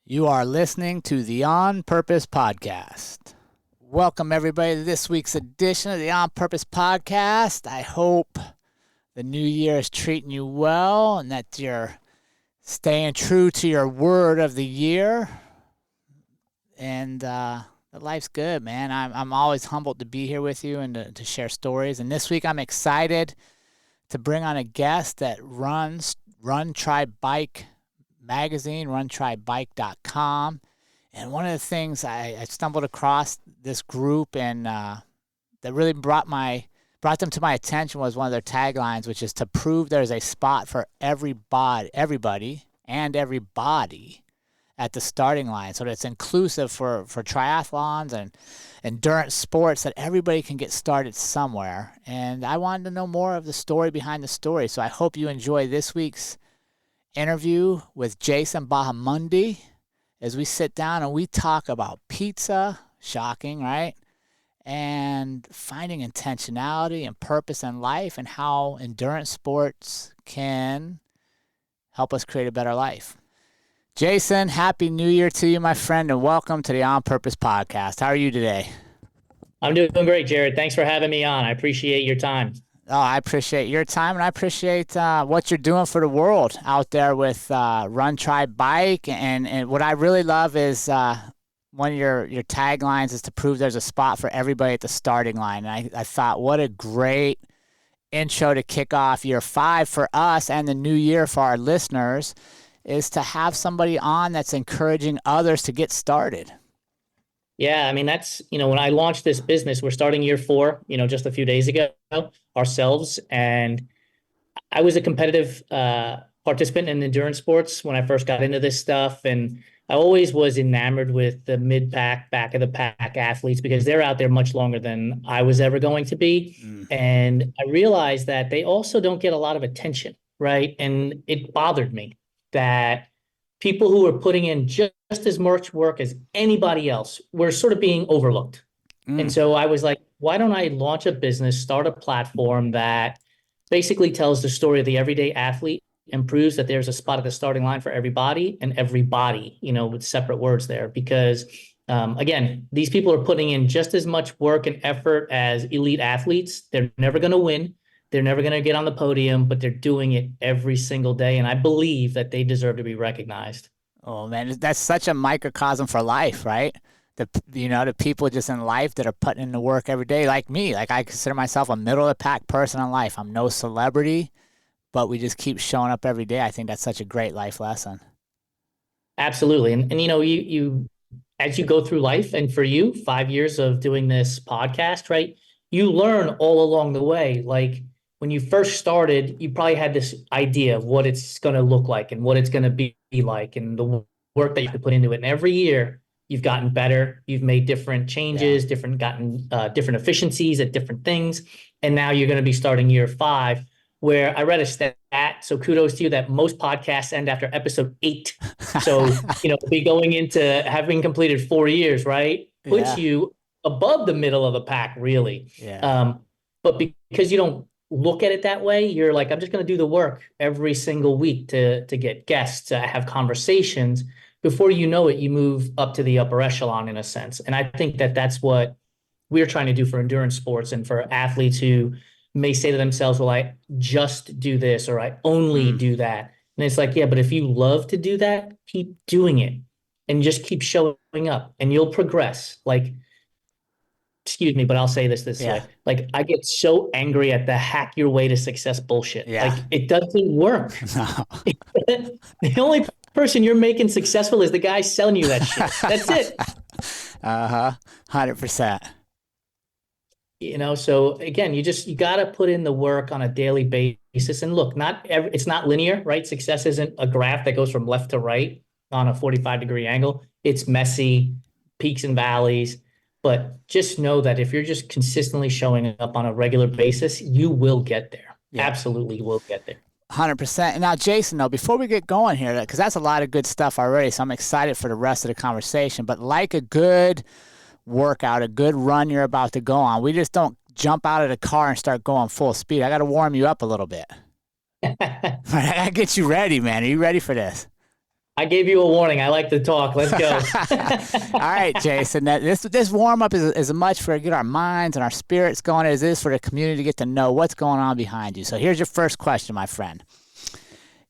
You are listening to the On Purpose Podcast. Welcome, everybody, to this week's edition of the On Purpose Podcast. I hope the new year is treating you well and that you're staying true to your word of the year. And life's good, man. I'm always humbled to be here with you and to share stories. And this week I'm excited to bring on a guest that runs Run Try Bike magazine, runtrybike.com. And one of the things I stumbled across this group and that really brought them to my attention was one of their taglines, which is to prove there's a spot for everybody and everybody at the starting line. So that it's inclusive for triathlons and endurance sports, that everybody can get started somewhere. And I wanted to know more of the story behind the story. So I hope you enjoy this week's interview with Jason Bahamundi as we sit down and we talk about pizza, shocking, right? And finding intentionality and purpose in life and how endurance sports can help us create a better life. Jason, Happy New Year to you, my friend, and welcome to the On Purpose Podcast. How are you today? I'm doing great, Jerrod. Thanks for having me on. I appreciate your time. Oh, I appreciate your time, and I appreciate what you're doing for the world out there with Run, Try, Bike. And what I really love is one of your taglines is to prove there's a spot for everybody at the starting line. And I thought, what a great intro to kick off year 5 for us and the new year for our listeners, is to have somebody on that's encouraging others to get started. Yeah, I mean, that's, when I launched this business, we're starting year 4, just a few days ago ourselves. And I was a competitive participant in endurance sports when I first got into this stuff. And I always was enamored with the mid-pack, back-of-the-pack athletes because they're out there much longer than I was ever going to be. And I realized that they also don't get a lot of attention, right? And it bothered me that people who are putting in just as much work as anybody else were sort of being overlooked. And so I was like, why don't I launch a business, start a platform that basically tells the story of the everyday athlete and proves that there's a spot at the starting line for everybody and everybody, with separate words there. Because, again, these people are putting in just as much work and effort as elite athletes. They're never going to win. They're never going to get on the podium, but they're doing it every single day. And I believe that they deserve to be recognized. Oh, man, that's such a microcosm for life, right? The people just in life that are putting in the work every day, like me. Like, I consider myself a middle-of-the-pack person in life. I'm no celebrity, but we just keep showing up every day. I think that's such a great life lesson. Absolutely. And you as you go through life, and for you, 5 years of doing this podcast, right, you learn all along the way. Like, when you first started, you probably had this idea of what it's going to look like and what it's going to be like and the work that you could put into it. And every year you've gotten better. You've made different changes, gotten different efficiencies at different things. And now you're going to be starting year 5, where I read a stat. So kudos to you that most podcasts end after episode 8. So, be going into having completed 4 years, right? Puts you above the middle of the pack, really. Yeah. But because you don't look at it that way, you're like, I'm just going to do the work every single week to get guests, to have conversations. Before you know it, you move up to the upper echelon in a sense. And I think that that's what we're trying to do for endurance sports and for athletes who may say to themselves, well, I just do this or I only do that. And it's like, yeah, but if you love to do that, keep doing it and just keep showing up and you'll progress. Like, excuse me, but I'll say this way. Like, I get so angry at the hack your way to success bullshit. Like, it doesn't work. No. The only person you're making successful is the guy selling you that shit. That's it. 100%. So again, you got to put in the work on a daily basis. And look, it's not linear, right? Success isn't a graph that goes from left to right on a 45-degree angle. It's messy, peaks and valleys. But just know that if you're just consistently showing up on a regular basis, you will get there. Yeah. Absolutely, you will get there. 100%. And now, Jason, though, before we get going here, because that's a lot of good stuff already, so I'm excited for the rest of the conversation. But like a good workout, a good run you're about to go on, we just don't jump out of the car and start going full speed. I got to warm you up a little bit. I got to get you ready, man. Are you ready for this? I gave you a warning. I like to talk. Let's go. All right, Jason. This warm up is as much for get our minds and our spirits going as it is for the community to get to know what's going on behind you. So here's your first question, my friend.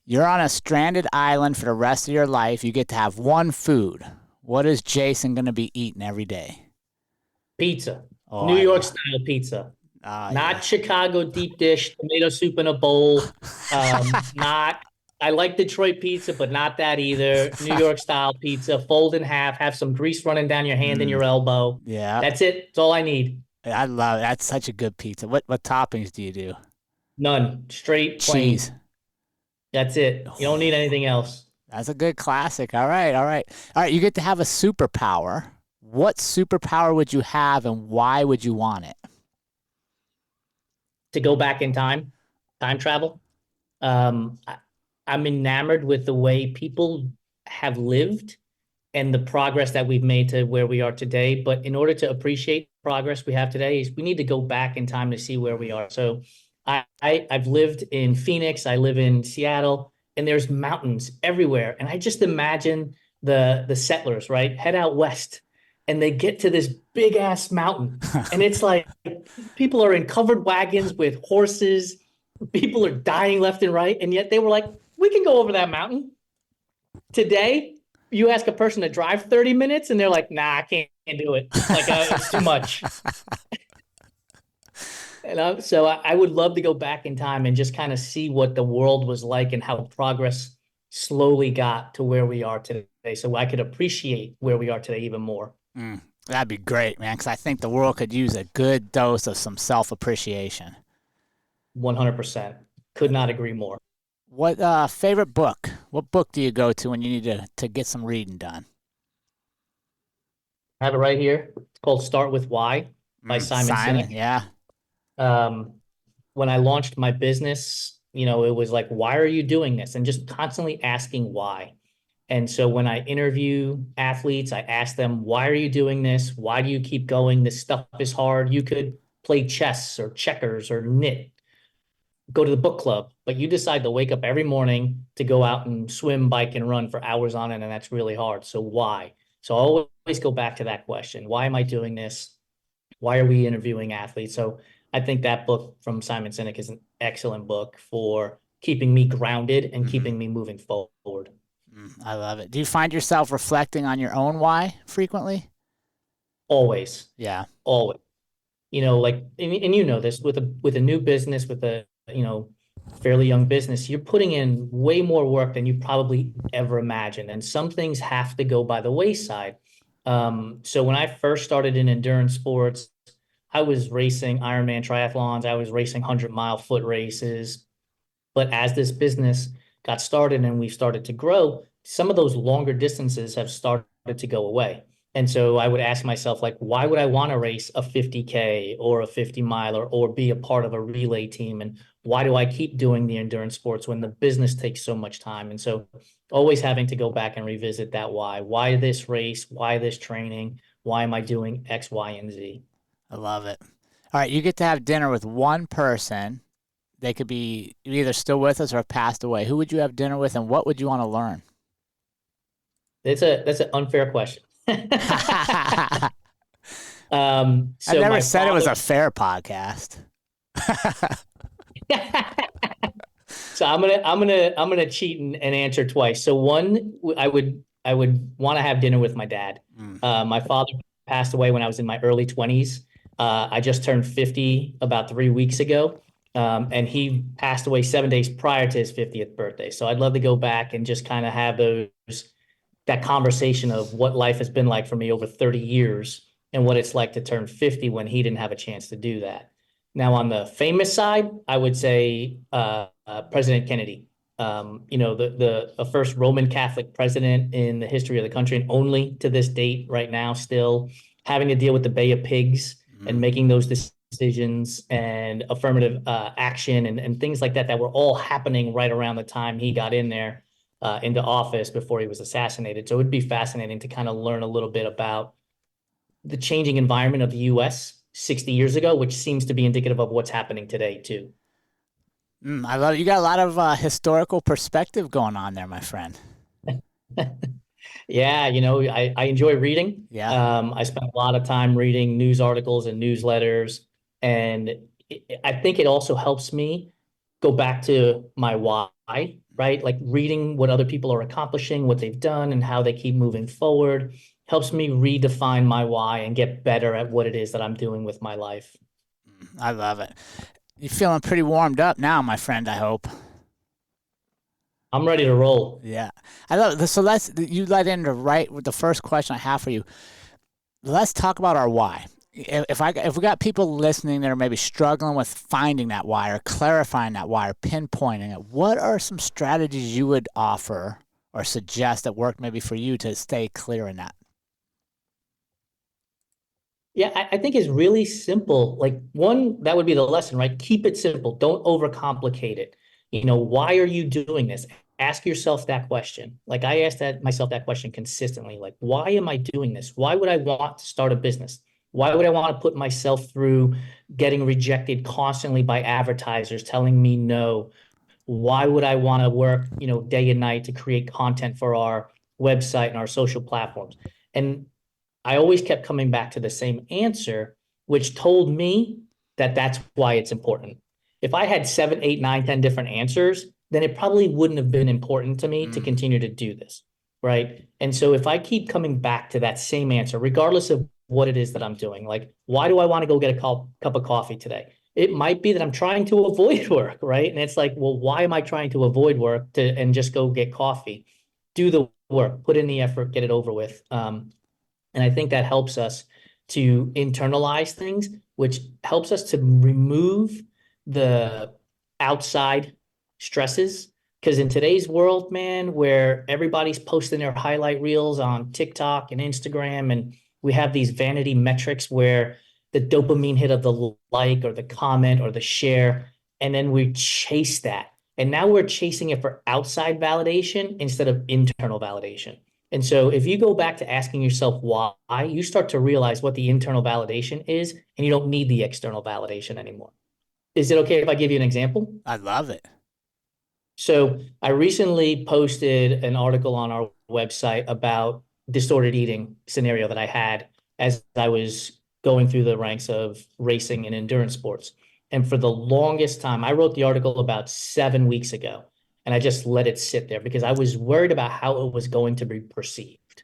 You're on a stranded island for the rest of your life. You get to have one food. What is Jason going to be eating every day? Pizza. Oh, New York style pizza. Not yeah. Chicago deep dish, tomato soup in a bowl. Not I like Detroit pizza, but not that either. New York style pizza, fold in half, have some grease running down your hand and your elbow. Yeah. That's it. That's all I need. I love it. That's such a good pizza. What toppings do you do? None. Straight Cheese. plain. That's it. You don't need anything else. That's a good classic. All right, all right. All right, you get to have a superpower. What superpower would you have and why would you want it? To go back in time travel. I'm enamored with the way people have lived and the progress that we've made to where we are today. But in order to appreciate the progress we have today, is we need to go back in time to see where we are. So I've lived in Phoenix, I live in Seattle, and there's mountains everywhere. And I just imagine the settlers, right, head out west and they get to this big ass mountain. And it's like people are in covered wagons with horses. People are dying left and right. And yet they were like, we can go over that mountain. Today, you ask a person to drive 30 minutes and they're like, nah, I can't do it. Like, it's too much. And so I would love to go back in time and just kind of see what the world was like and how progress slowly got to where we are today. So I could appreciate where we are today even more. That'd be great, man, because I think the world could use a good dose of some self-appreciation. 100%. Could not agree more. What favorite book? What book do you go to when you need to get some reading done? I have it right here. It's called Start With Why by Simon Sinek. Yeah. When I launched my business, it was like, why are you doing this? And just constantly asking why. And so when I interview athletes, I ask them, why are you doing this? Why do you keep going? This stuff is hard. You could play chess or checkers or knit, go to the book club, but you decide to wake up every morning to go out and swim, bike, and run for hours on end, and that's really hard. So why? So I always go back to that question. Why am I doing this? Why are we interviewing athletes? So I think that book from Simon Sinek is an excellent book for keeping me grounded and keeping me moving forward. I love it. Do you find yourself reflecting on your own why frequently? Always. Yeah. Always. Like, and you know this, with a new business, with a, fairly young business, you're putting in way more work than you probably ever imagined. And some things have to go by the wayside. So when I first started in endurance sports, I was racing Ironman triathlons. I was racing 100-mile foot races. But as this business got started and we started to grow, some of those longer distances have started to go away. And so I would ask myself, like, why would I want to race a 50K or a 50-miler or be a part of a relay team? And why do I keep doing the endurance sports when the business takes so much time? And so always having to go back and revisit that why. Why this race? Why this training? Why am I doing X, Y, and Z? I love it. All right, you get to have dinner with one person. They could be either still with us or have passed away. Who would you have dinner with, and what would you want to learn? That's an unfair question. So I never said it was a fair podcast. So I'm gonna cheat and answer twice. So one, I would want to have dinner with my dad. My father passed away when I was in my early 20s. I just turned 50 about 3 weeks ago. And he passed away 7 days prior to his 50th birthday. So I'd love to go back and just kind of have that conversation of what life has been like for me over 30 years and what it's like to turn 50 when he didn't have a chance to do that. Now, on the famous side, I would say President Kennedy, the first Roman Catholic president in the history of the country, and only to this date right now, still having to deal with the Bay of Pigs and making those decisions and affirmative action and things like that were all happening right around the time he got in there into office before he was assassinated. So it would be fascinating to kind of learn a little bit about the changing environment of the U.S. 60 years ago, which seems to be indicative of what's happening today too. I love it. You got a lot of historical perspective going on there, my friend. Yeah, I enjoy reading. Yeah. I spend a lot of time reading news articles and newsletters, and I think it also helps me go back to my why, right? Like reading what other people are accomplishing, what they've done, and how they keep moving forward helps me redefine my why and get better at what it is that I'm doing with my life. I love it. You're feeling pretty warmed up now, my friend, I hope. I'm ready to roll. Yeah. I love it. So you led into right with the first question I have for you. Let's talk about our why. If we got people listening that are maybe struggling with finding that why or clarifying that why or pinpointing it, what are some strategies you would offer or suggest that work maybe for you to stay clear in that? Yeah, I think it's really simple. Like one, that would be the lesson, right? Keep it simple. Don't overcomplicate it. Why are you doing this? Ask yourself that question. Like I ask myself that question consistently. Like, why am I doing this? Why would I want to start a business? Why would I want to put myself through getting rejected constantly by advertisers telling me no? Why would I want to work, day and night to create content for our website and our social platforms? And I always kept coming back to the same answer, which told me that that's why it's important. If I had 7, 8, 9, 10 different answers, then it probably wouldn't have been important to me to continue to do this. Right. And so if I keep coming back to that same answer, regardless of what it is that I'm doing, like, why do I want to go get a cup of coffee today? It might be that I'm trying to avoid work. Right. And it's like, well, why am I trying to avoid work and just go get coffee? Do the work, put in the effort, get it over with. And I think that helps us to internalize things, which helps us to remove the outside stresses. Because in today's world, man, where everybody's posting their highlight reels on TikTok and Instagram, and we have these vanity metrics where the dopamine hit of the like or the comment or the share, and then we chase that. And now we're chasing it for outside validation instead of internal validation. And so if you go back to asking yourself why, you start to realize what the internal validation is, and you don't need the external validation anymore. Is it okay if I give you an example? I love it. So I recently posted an article on our website about disordered eating scenario that I had as I was going through the ranks of racing and endurance sports. And for the longest time, I wrote the article about 7 weeks ago, and I just let it sit there because I was worried about how it was going to be perceived.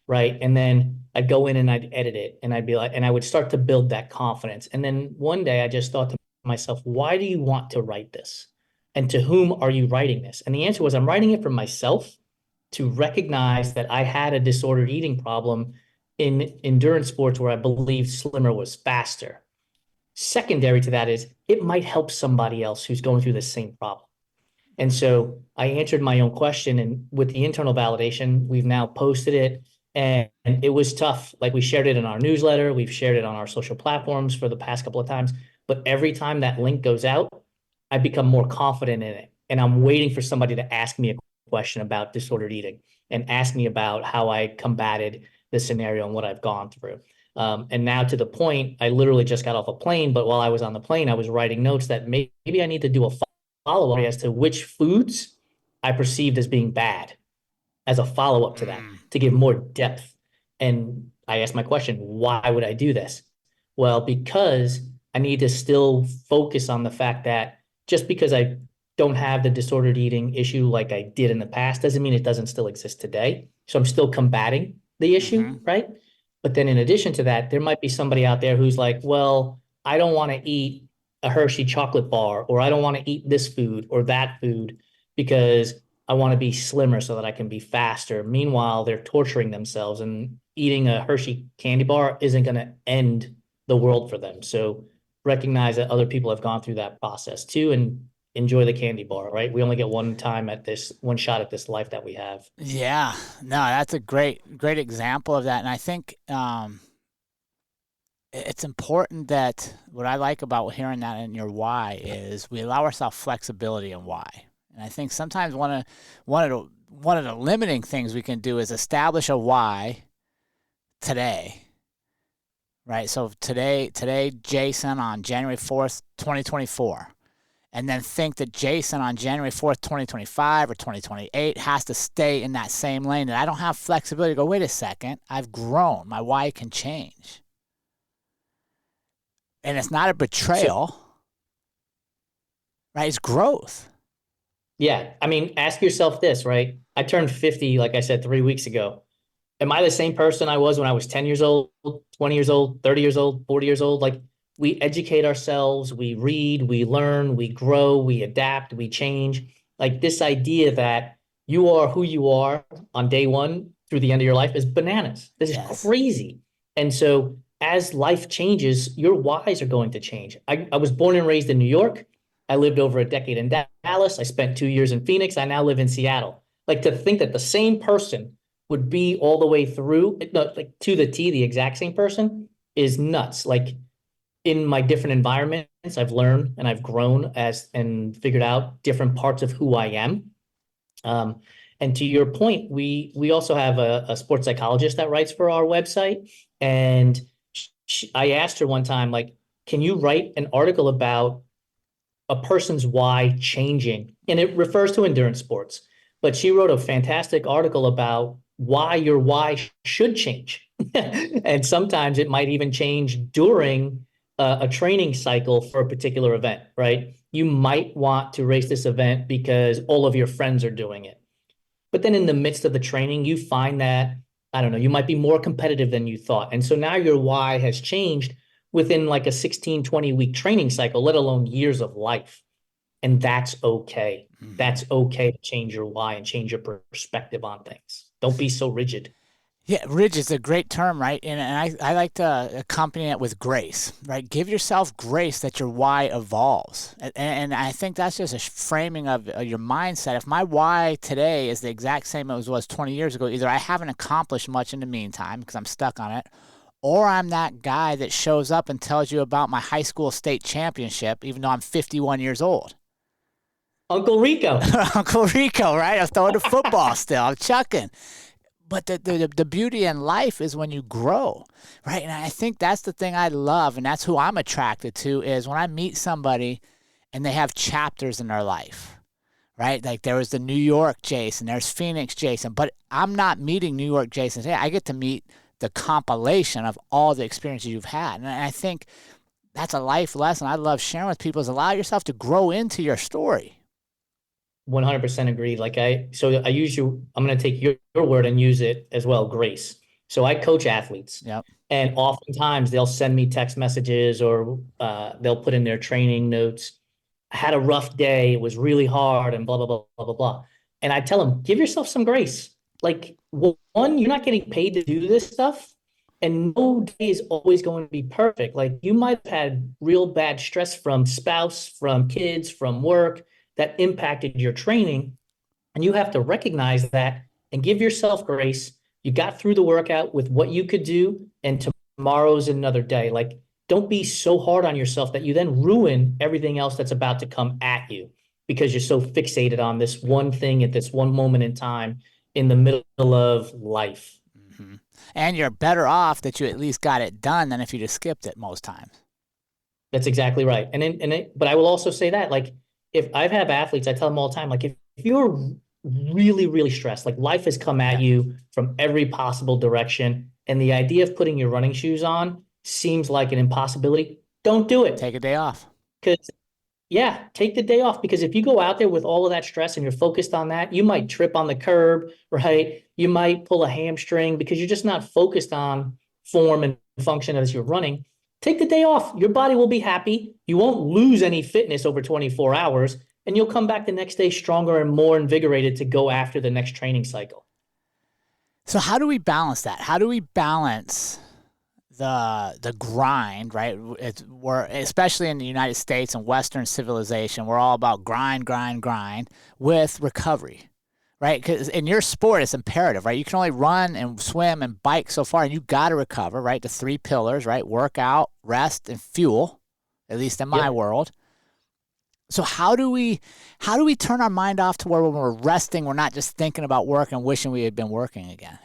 Right. And then I'd go in and I'd edit it and I'd be like, and I would start to build that confidence. And then one day I just thought to myself, why do you want to write this? And to whom are you writing this? And the answer was, I'm writing it for myself to recognize that I had a disordered eating problem in endurance sports where I believed slimmer was faster. Secondary to that is it might help somebody else who's going through the same problem. And so I answered my own question. And with the internal validation, we've now posted it. And it was tough. Like we shared it in our newsletter, we've shared it on our social platforms for the past couple of times. But every time that link goes out, I become more confident in it. And I'm waiting for somebody to ask me a question about disordered eating and ask me about how I combated the scenario and what I've gone through. And now to the point, I literally just got off a plane, but while I was on the plane, I was writing notes that maybe I need to do a follow-up as to which foods I perceived as being bad as a follow-up to that to give more depth. And I asked my question, why would I do this? Well, because I need to still focus on the fact that just because I don't have the disordered eating issue like I did in the past doesn't mean it doesn't still exist today. So I'm still combating the issue, right? But then in addition to that, there might be somebody out there who's like, well, I don't want to eat a Hershey chocolate bar, or I don't want to eat this food or that food because I want to be slimmer so that I can be faster. Meanwhile, they're torturing themselves, and eating a Hershey candy bar isn't going to end the world for them. So recognize that other people have gone through that process too, and enjoy the candy bar, right? We only get one shot at this life that we have. Yeah, no, that's a great example of that. And I think it's important that what I like about hearing that in your why is we allow ourselves flexibility in why. And I think sometimes one of the limiting things we can do is establish a why today. Right? So today Jason on January 4th, 2024. and then think that Jason on January 4th, 2025 or 2028 has to stay in that same lane. And I don't have flexibility to go, wait a second, I've grown. My why can change. And it's not a betrayal, right? It's growth. Yeah. I mean, ask yourself this, right? I turned 50, like I said, 3 weeks ago. Am I the same person I was when I was 10 years old, 20 years old, 30 years old, 40 years old? Like, we educate ourselves, we read, we learn, we grow, we adapt, we change. Like, this idea that you are who you are on day one through the end of your life is bananas. This is crazy. And so as life changes, your whys are going to change. I was born and raised in New York. I lived over a decade in Dallas. I spent 2 years in Phoenix. I now live in Seattle. Like, to think that the same person would be all the way through, like to the T, the exact same person, is nuts. Like, in my different environments, I've learned and I've grown and figured out different parts of who I am. And to your point, we also have a sports psychologist that writes for our website. And I asked her one time, like, can you write an article about a person's why changing? And it refers to endurance sports. But she wrote a fantastic article about why your why should change. And sometimes it might even change during a training cycle for a particular event, right? You might want to race this event because all of your friends are doing it. But then in the midst of the training, you find that, I don't know, you might be more competitive than you thought. And so now your why has changed within like a 16, 20-week training cycle, let alone years of life. And that's okay. Mm-hmm. That's okay to change your why and change your perspective on things. Don't be so rigid. Yeah, rigid is a great term, right? And I like to accompany it with grace, right? Give yourself grace that your why evolves. And I think that's just a framing of your mindset. If my why today is the exact same as it was 20 years ago, either I haven't accomplished much in the meantime because I'm stuck on it, or I'm that guy that shows up and tells you about my high school state championship, even though I'm 51 years old. Uncle Rico. Uncle Rico, right? I'm throwing the football still. I'm chucking. But the beauty in life is when you grow, right? And I think that's the thing I love, and that's who I'm attracted to, is when I meet somebody and they have chapters in their life, right? Like there was the New York Jason, there's Phoenix Jason, but I'm not meeting New York Jason today. I get to meet the compilation of all the experiences you've had. And I think that's a life lesson I love sharing with people, is allow yourself to grow into your story. 100% agree. Like I use I'm going to take your word and use it as well, grace. So I coach athletes. Yep. And oftentimes they'll send me text messages or they'll put in their training notes, I had a rough day, it was really hard and blah, blah, blah, blah, blah, blah. And I tell them, give yourself some grace. Like, one, you're not getting paid to do this stuff. And no day is always going to be perfect. Like, you might have had real bad stress from spouse, from kids, from work that impacted your training. And you have to recognize that and give yourself grace. You got through the workout with what you could do, and tomorrow's another day. Like, don't be so hard on yourself that you then ruin everything else that's about to come at you because you're so fixated on this one thing at this one moment in time in the middle of life. Mm-hmm. And you're better off that you at least got it done than if you just skipped it most times. That's exactly right. But I will also say that, like, if I have athletes, I tell them all the time, like, if you're really, really stressed, like life has come at you from every possible direction, and the idea of putting your running shoes on seems like an impossibility, don't do it. Take a day off. Take the day off, because if you go out there with all of that stress and you're focused on that, you might trip on the curb, right? You might pull a hamstring because you're just not focused on form and function as you're running. Take the day off. Your body will be happy. You won't lose any fitness over 24 hours, and you'll come back the next day stronger and more invigorated to go after the next training cycle. So how do we balance that? How do we balance the grind, right? We're, especially in the United States and Western civilization, we're all about grind, with recovery, right? Because in your sport, it's imperative, right? You can only run and swim and bike so far, and you got to recover, right? The three pillars, right? Workout, rest, and fuel, at least in my world. So how do we turn our mind off to where when we're resting, we're not just thinking about work and wishing we had been working again?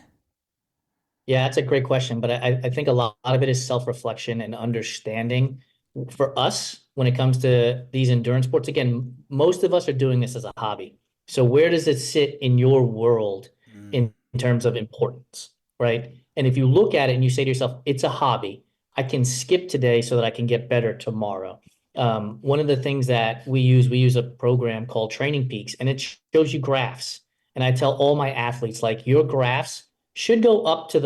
Yeah, that's a great question. But I think a lot of it is self-reflection and understanding. For us, when it comes to these endurance sports. Again, most of us are doing this as a hobby. So where does it sit in your world in terms of importance, right? And if you look at it and you say to yourself, it's a hobby, I can skip today so that I can get better tomorrow. One of the things that we use a program called Training Peaks, and it shows you graphs. And I tell all my athletes, like, your graphs should go up to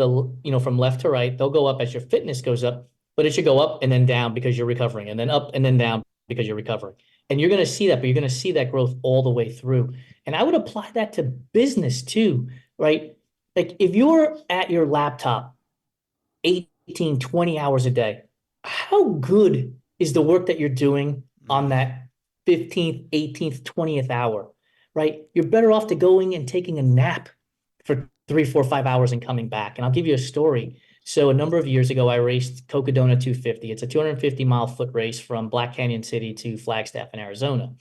from left to right. They'll go up as your fitness goes up, but it should go up and then down because you're recovering, and then up and then down because you're recovering. And you're going to see that, but you're going to see that growth all the way through. And I would apply that to business too, right? Like, if you're at your laptop 18, 20 hours a day, how good is the work that you're doing on that 15th, 18th, 20th hour, right? You're better off to going and taking a nap for 3, 4, 5 hours and coming back. And I'll give you a story. So a number of years ago, I raced Cocodona 250. It's a 250-mile foot race from Black Canyon City to Flagstaff in Arizona.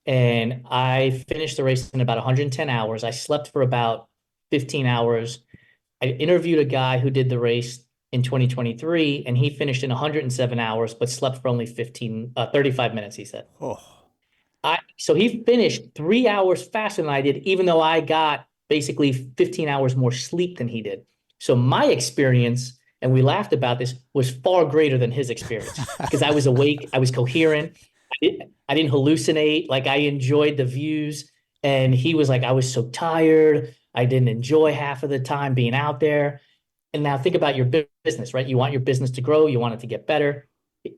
And I finished the race in about 110 hours. I slept for about 15 hours. I interviewed a guy who did the race in 2023, and he finished in 107 hours, but slept for only 35 minutes, he said. Oh. So he finished 3 hours faster than I did, even though I got basically 15 hours more sleep than he did. So my experience, and we laughed about this, was far greater than his experience because I was awake, I was coherent, I didn't hallucinate, like, I enjoyed the views. And he was like, I was so tired, I didn't enjoy half of the time being out there. And now think about your business, right? You want your business to grow, you want it to get better.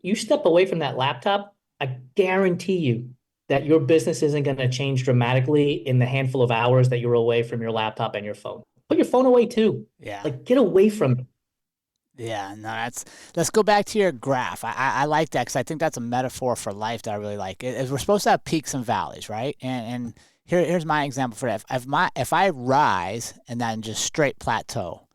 You step away from that laptop, I guarantee you that your business isn't going to change dramatically in the handful of hours that you're away from your laptop and your phone. Put your phone away too. Yeah. Like, get away from it. Yeah, no, let's go back to your graph. I like that because I think that's a metaphor for life that I really like. We're supposed to have peaks and valleys, right? And here's my example for that. If I rise and then just straight plateau,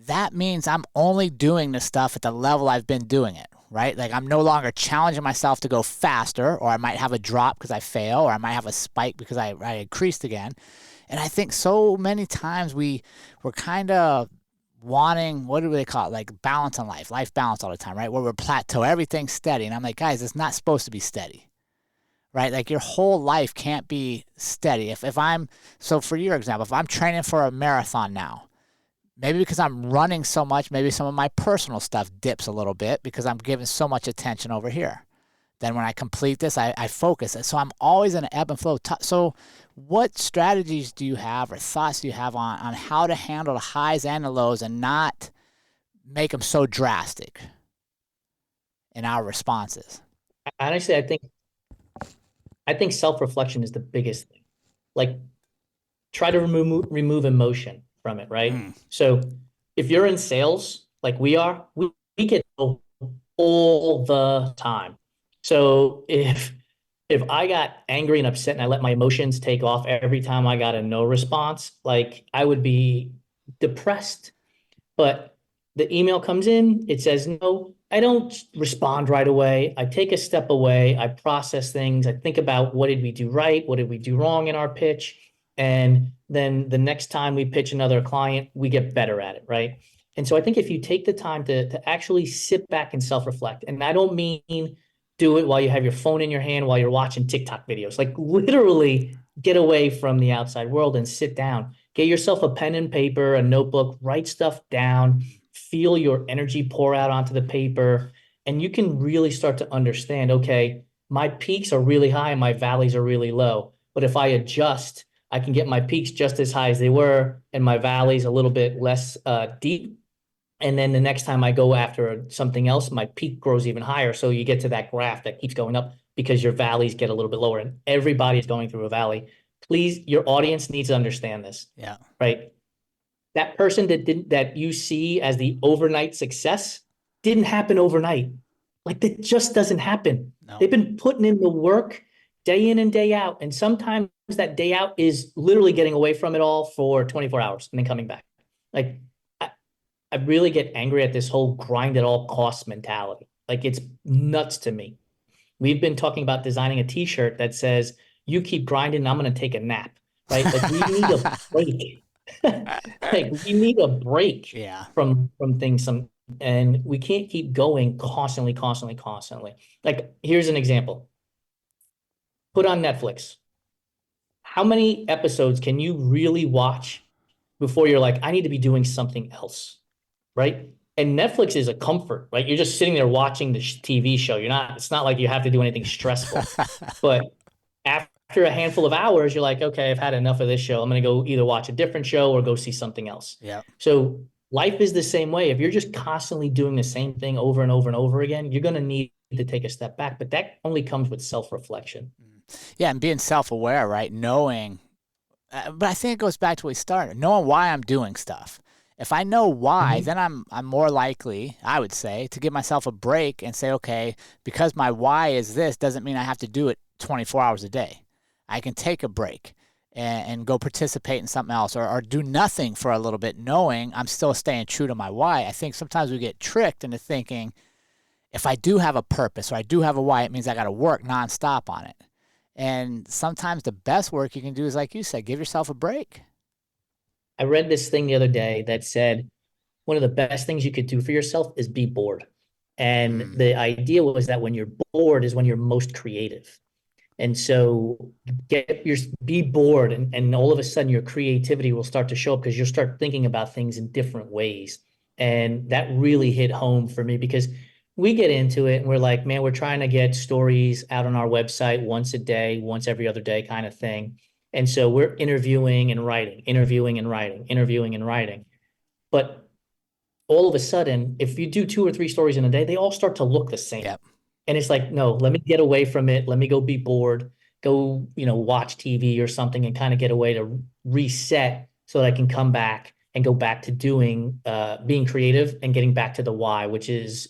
that means I'm only doing the stuff at the level I've been doing it, right? Like, I'm no longer challenging myself to go faster, or I might have a drop because I fail, or I might have a spike because I increased again. And I think so many times we're kind of wanting, what do they call it? Like balance in life balance all the time, right? Where we're plateau, everything's steady. And I'm like, guys, it's not supposed to be steady, right? Like, your whole life can't be steady. So for your example, if I'm training for a marathon now, maybe because I'm running so much, maybe some of my personal stuff dips a little bit because I'm giving so much attention over here. Then when I complete this, I focus. So I'm always in an ebb and flow. So what strategies do you have or thoughts do you have on how to handle the highs and the lows and not make them so drastic in our responses? Honestly, I think self-reflection is the biggest thing. Like, try to remove emotion from it, right? So if you're in sales, like we are, we get all the time. So if I got angry and upset and I let my emotions take off every time I got a no response, like, I would be depressed. But the email comes in, it says no, I don't respond right away. I take a step away, I process things, I think about what did we do right, what did we do wrong in our pitch, and then the next time we pitch another client, we get better at it, right? And so I think if you take the time to actually sit back and self-reflect, and I don't mean do it while you have your phone in your hand, while you're watching TikTok videos, like, literally get away from the outside world and sit down. Get yourself a pen and paper, a notebook, write stuff down, feel your energy pour out onto the paper, and you can really start to understand, okay, my peaks are really high and my valleys are really low. But if I adjust, I can get my peaks just as high as they were and my valleys a little bit less deep. And then the next time I go after something else, my peak grows even higher. So you get to that graph that keeps going up because your valleys get a little bit lower, and everybody is going through a valley. Please, your audience needs to understand this. Yeah. Right. That person that you see as the overnight success didn't happen overnight. Like, that just doesn't happen. No. They've been putting in the work day in and day out. And sometimes that day out is literally getting away from it all for 24 hours and then coming back. Like, I really get angry at this whole grind at all costs mentality. Like, it's nuts to me. We've been talking about designing a t-shirt that says, you keep grinding, I'm going to take a nap, right? Like, we need a break. Like, we need a break Yeah. from things and we can't keep going constantly, constantly, constantly. Like, here's an example. Put on Netflix. How many episodes can you really watch before you're like, I need to be doing something else, right? And Netflix is a comfort, right? You're just sitting there watching the TV show. It's not like you have to do anything stressful. But after a handful of hours, you're like, okay, I've had enough of this show. I'm going to go either watch a different show or go see something else. Yeah. So life is the same way. If you're just constantly doing the same thing over and over and over again, you're going to need to take a step back. But that only comes with self-reflection. Yeah, and being self-aware, right? Knowing, but I think it goes back to what we started, knowing why I'm doing stuff. If I know why, then I'm more likely, I would say, to give myself a break and say, okay, because my why is this, doesn't mean I have to do it 24 hours a day. I can take a break and go participate in something else, or do nothing for a little bit, knowing I'm still staying true to my why. I think sometimes we get tricked into thinking, if I do have a purpose or I do have a why, it means I got to work nonstop on it. And sometimes the best work you can do is, like you said, give yourself a break. I read this thing the other day that said one of the best things you could do for yourself is be bored. And the idea was that when you're bored is when you're most creative. And so be bored, and all of a sudden your creativity will start to show up because you'll start thinking about things in different ways. And that really hit home for me because we get into it and we're like, man, we're trying to get stories out on our website once a day, once every other day kind of thing. And so we're interviewing and writing, interviewing and writing, interviewing and writing. But all of a sudden, if you do 2 or 3 stories in a day, they all start to look the same. Yep. And it's like, no, let me get away from it. Let me go be bored, go, watch TV or something and kind of get away to reset so that I can come back and go back to doing, being creative and getting back to the why, which is,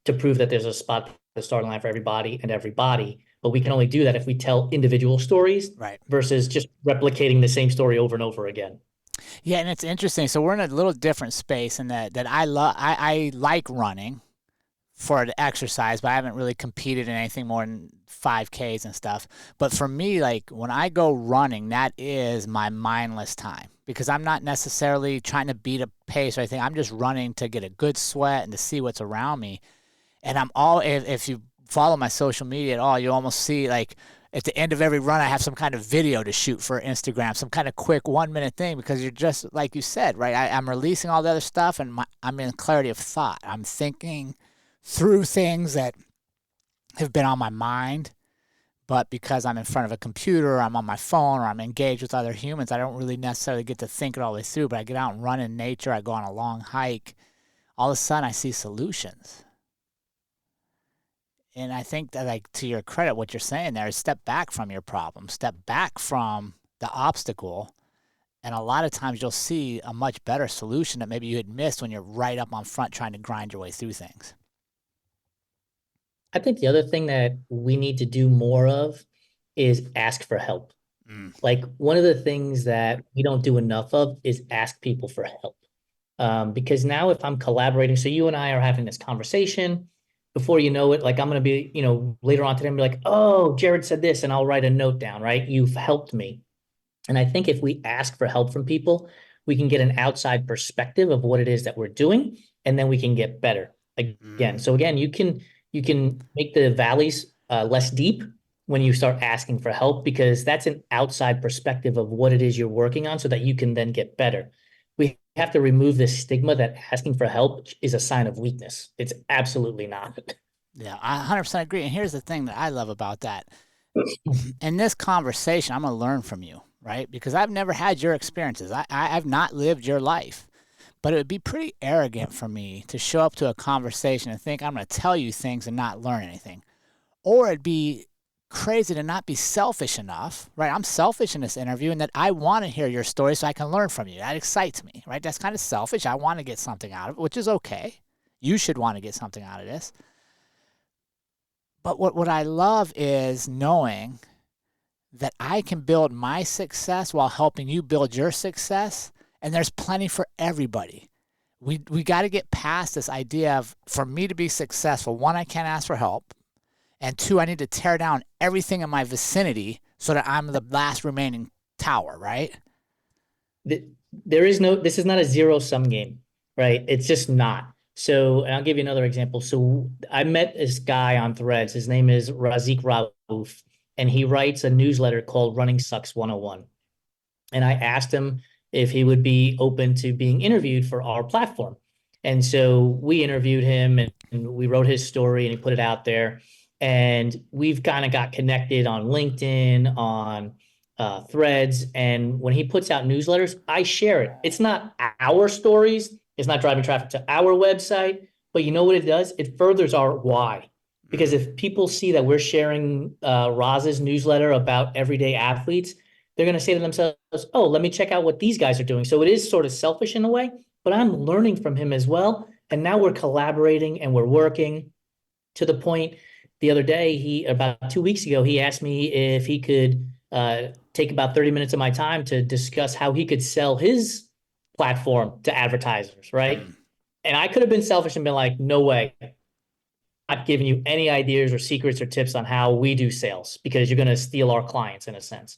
to prove that there's a spot, the starting line for everybody and everybody. But we can only do that if we tell individual stories, right, versus just replicating the same story over and over again. Yeah, and it's interesting. So we're in a little different space in that I like running for the exercise, but I haven't really competed in anything more than 5Ks and stuff. But for me, like when I go running, that is my mindless time because I'm not necessarily trying to beat a pace or anything. I'm just running to get a good sweat and to see what's around me. And if you follow my social media at all, you almost see like at the end of every run, I have some kind of video to shoot for Instagram, some kind of quick 1-minute thing because you're just, like you said, right? I'm releasing all the other stuff and I'm in clarity of thought. I'm thinking through things that have been on my mind, but because I'm in front of a computer or I'm on my phone or I'm engaged with other humans, I don't really necessarily get to think it all the way through, but I get out and run in nature, I go on a long hike, all of a sudden I see solutions. And I think that, like, to your credit, what you're saying there is step back from your problem, step back from the obstacle, and a lot of times you'll see a much better solution that maybe you had missed when you're right up on front trying to grind your way through things. I think the other thing that we need to do more of is ask for help. Like one of the things that we don't do enough of is ask people for help. Because now if I'm collaborating, so you and I are having this conversation, before you know it, like I'm going to be, later on today, I'm be like, oh, Jerrod said this, and I'll write a note down, right? You've helped me. And I think if we ask for help from people, we can get an outside perspective of what it is that we're doing, and then we can get better again. So again, you can make the valleys less deep when you start asking for help, because that's an outside perspective of what it is you're working on so that you can then get better. We have to remove this stigma that asking for help is a sign of weakness. It's absolutely not. Yeah, I 100% agree. And here's the thing that I love about that. In this conversation, I'm going to learn from you, right? Because I've never had your experiences. I've not lived your life. But it would be pretty arrogant for me to show up to a conversation and think I'm going to tell you things and not learn anything. Or it'd be crazy to not be selfish enough, right? I'm selfish in this interview in that I want to hear your story so I can learn from you. That excites me, right? That's kind of selfish. I want to get something out of it, which is okay. You should want to get something out of this. But what I love is knowing that I can build my success while helping you build your success, and there's plenty for everybody. We got to get past this idea of, for me to be successful, 1, I can't ask for help. And 2, I need to tear down everything in my vicinity so that I'm the last remaining tower, right? This is not a zero-sum game, right? It's just not. So, and I'll give you another example. So I met this guy on Threads. His name is Razik Rauf, and he writes a newsletter called Running Sucks 101. And I asked him if he would be open to being interviewed for our platform. And so we interviewed him and we wrote his story and he put it out there. And we've kind of got connected on LinkedIn, on Threads. And when he puts out newsletters, I share it. It's not our stories, it's not driving traffic to our website, but you know what it does? It furthers our why. Because if people see that we're sharing Roz's newsletter about everyday athletes, they're going to say to themselves, oh, let me check out what these guys are doing. So it is sort of selfish in a way, but I'm learning from him as well. And now we're collaborating and we're working to the point the other day, about 2 weeks ago, he asked me if he could take about 30 minutes of my time to discuss how he could sell his platform to advertisers, right? And I could have been selfish and been like, no way. I'm not giving you any ideas or secrets or tips on how we do sales because you're going to steal our clients in a sense.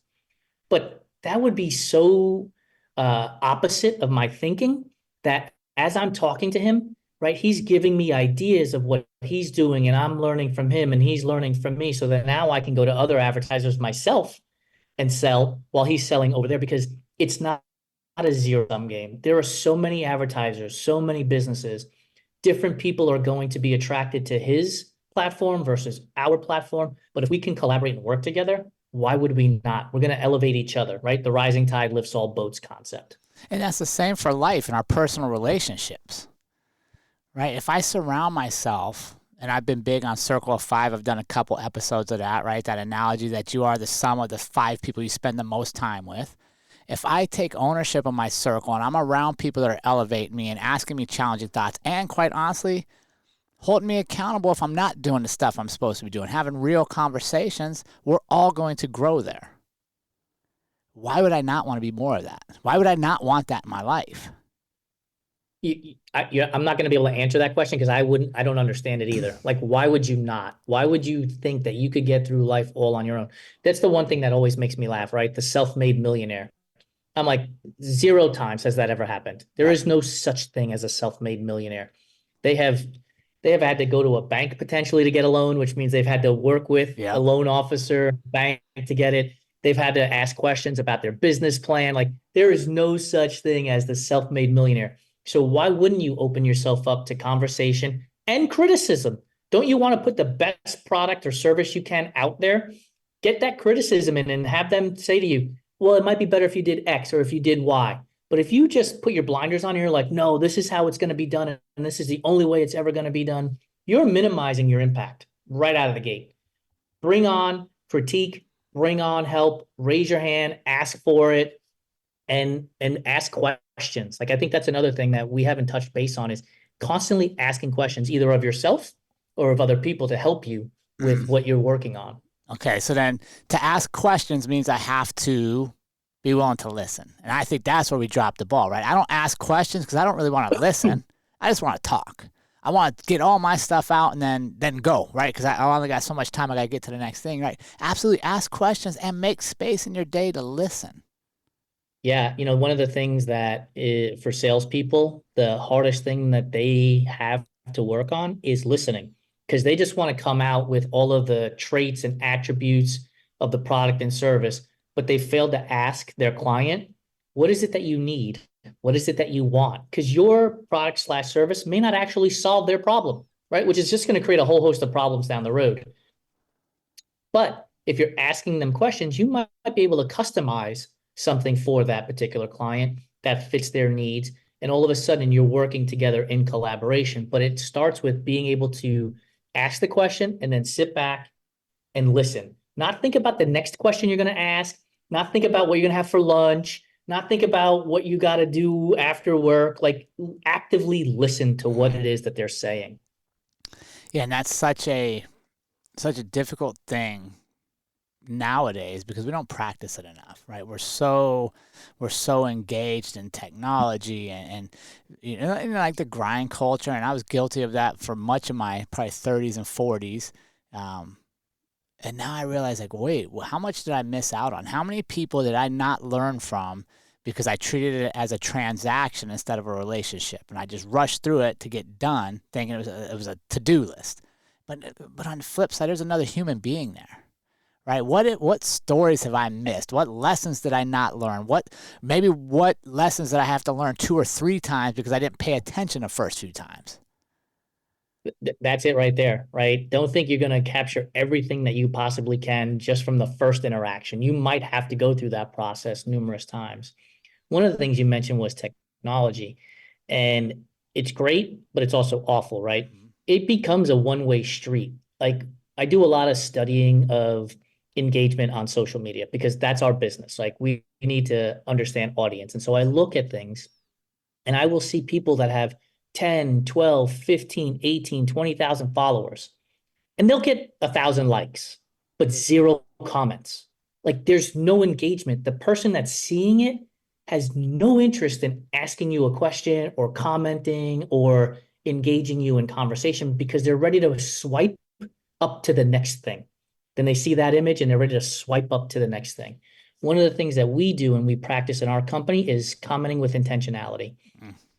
But that would be so opposite of my thinking that as I'm talking to him, right, he's giving me ideas of what he's doing and I'm learning from him and he's learning from me so that now I can go to other advertisers myself and sell while he's selling over there because it's not a zero-sum game. There are so many advertisers, so many businesses. Different people are going to be attracted to his platform versus our platform. But if we can collaborate and work together, why would we not? We're going to elevate each other, right? The rising tide lifts all boats concept. And that's the same for life and our personal relationships, right? If I surround myself, and I've been big on Circle of Five, I've done a couple episodes of that, right? That analogy that you are the sum of the 5 people you spend the most time with. If I take ownership of my circle and I'm around people that are elevating me and asking me challenging thoughts and quite honestly, holding me accountable if I'm not doing the stuff I'm supposed to be doing, having real conversations, we're all going to grow there. Why would I not want to be more of that? Why would I not want that in my life? I'm not going to be able to answer that question because I don't understand it either. Like, why would you not? Why would you think that you could get through life all on your own? That's the one thing that always makes me laugh, right? The self-made millionaire. I'm like, 0 times has that ever happened. There is no such thing as a self-made millionaire. They have had to go to a bank potentially to get a loan, which means they've had to work with a loan officer, bank to get it. They've had to ask questions about their business plan. Like, there is no such thing as the self-made millionaire. So why wouldn't you open yourself up to conversation and criticism? Don't you want to put the best product or service you can out there? Get that criticism in and have them say to you, well, it might be better if you did X or if you did Y. But if you just put your blinders on and you're like, no, this is how it's going to be done and this is the only way it's ever going to be done, you're minimizing your impact right out of the gate. Bring on critique, bring on help, raise your hand, ask for it, and ask questions. Like, I think that's another thing that we haven't touched base on is constantly asking questions either of yourself or of other people to help you with what you're working on. Okay, so then to ask questions means I have to be willing to listen. And I think that's where we drop the ball, right? I don't ask questions because I don't really want to listen. I just want to talk. I want to get all my stuff out and then go, right? Because I only got so much time. I got to get to the next thing, right? Absolutely ask questions and make space in your day to listen. Yeah, one of the things that for salespeople, the hardest thing that they have to work on is listening because they just want to come out with all of the traits and attributes of the product and service, but they failed to ask their client, what is it that you need? What is it that you want? Because your product/service may not actually solve their problem, right? Which is just going to create a whole host of problems down the road. But if you're asking them questions, you might be able to customize something for that particular client that fits their needs. And all of a sudden you're working together in collaboration. But it starts with being able to ask the question and then sit back and listen. Not think about the next question you're going to ask, not think about what you're going to have for lunch, not think about what you got to do after work. Like, actively listen to what it is that they're saying. Yeah, and that's such a difficult thing nowadays because we don't practice it enough, right? We're so engaged in technology and like the grind culture, and I was guilty of that for much of my probably 30s and 40s. And now I realize, like, wait, how much did I miss out on? How many people did I not learn from because I treated it as a transaction instead of a relationship. And I just rushed through it to get done, thinking it was a to-do list. But on the flip side, there's another human being there, right? What stories have I missed? What lessons did I not learn? What lessons did I have to learn 2 or 3 times because I didn't pay attention the first few times? That's it right there, right? Don't think you're going to capture everything that you possibly can just from the first interaction. You might have to go through that process numerous times. One of the things you mentioned was technology, and it's great, but it's also awful, right? It becomes a one-way street. Like, I do a lot of studying of engagement on social media because that's our business. Like, we need to understand audience. And so I look at things and I will see people that have 10, 12, 15, 18, 20,000 followers, and they'll get 1,000 likes, but 0 comments. Like, there's no engagement. The person that's seeing it has no interest in asking you a question or commenting or engaging you in conversation because they're ready to swipe up to the next thing. Then they see that image and they're ready to swipe up to the next thing. One of the things that we do and we practice in our company is commenting with intentionality.